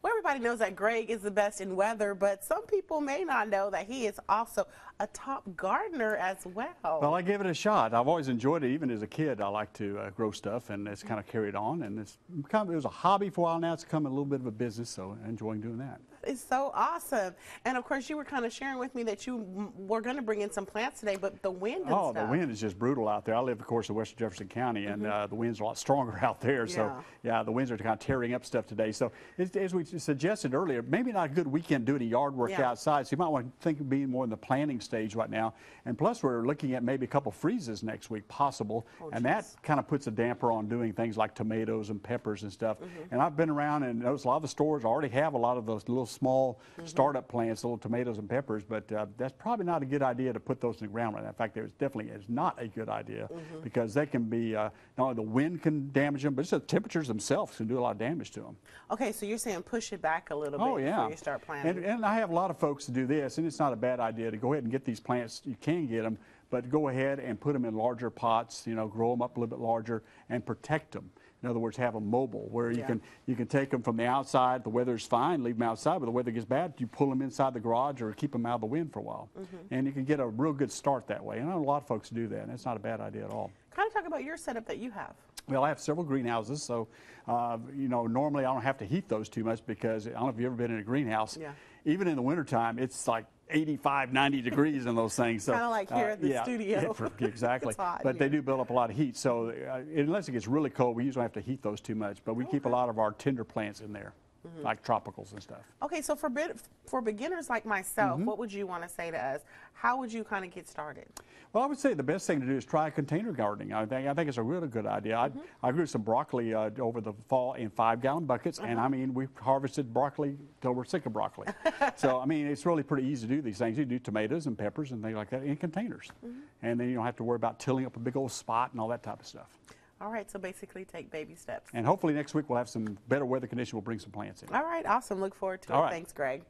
Well, everybody knows that Greg is the best in weather, but some people may not know that he is also a top gardener as well. Well, I gave it a shot. I've always enjoyed it. Even as a kid, I like to grow stuff, and it's kind of carried on. And it was a hobby for a while. Now it's become a little bit of a business, so I'm enjoying doing that. It's so awesome. And of course, you were kind of sharing with me that you were going to bring in some plants today, but the wind and stuff. The wind is just brutal out there. I live, of course, in Western Jefferson County, and the wind's a lot stronger out there. Yeah. So, yeah, the winds are kind of tearing up stuff today. So, as we suggested earlier, maybe not a good weekend doing yard work outside. So, you might want to think of being more in the planning stage right now. And plus, we're looking at maybe a couple freezes next week, possible. And that kind of puts a damper on doing things like tomatoes and peppers and stuff. And I've been around and noticed a lot of the stores already have a lot of those little small startup plants, little tomatoes and peppers, but that's probably not a good idea to put those in the ground right now. In fact, it definitely is not a good idea because they can be, not only the wind can damage them, but it's the temperatures themselves can do a lot of damage to them. Okay, so you're saying push it back a little bit before you start planting. And I have a lot of folks to do this, and it's not a bad idea to go ahead and get these plants. You can get them, but go ahead and put them in larger pots, grow them up a little bit larger and protect them. In other words, have them mobile, where you can take them from the outside. The weather's fine, leave them outside. But the weather gets bad, you pull them inside the garage or keep them out of the wind for a while. And you can get a real good start that way. And I know a lot of folks do that, and it's not a bad idea at all. Kind of talk about your setup that you have. Well, I have several greenhouses, so normally I don't have to heat those too much because I don't know if you've ever been in a greenhouse. Yeah. Even in the wintertime, it's like 85, 90 degrees in those things. So, kind of like here at the studio. Exactly. It's hot, but they do build up a lot of heat. So unless it gets really cold, we usually have to heat those too much. But we keep a lot of our tender plants in there, like tropicals and stuff. Okay, so for beginners like myself, what would you want to say to us? How would you kind of get started? Well, I would say the best thing to do is try container gardening. I think it's a really good idea. I grew some broccoli over the fall in 5-gallon buckets, and I mean, we harvested broccoli till we're sick of broccoli. So, I mean, it's really pretty easy to do these things. You do tomatoes and peppers and things like that in containers. And then you don't have to worry about tilling up a big old spot and all that type of stuff. All right, so basically take baby steps. And hopefully next week we'll have some better weather conditions. We'll bring some plants in. All right, awesome. Look forward to it. Thanks, Greg.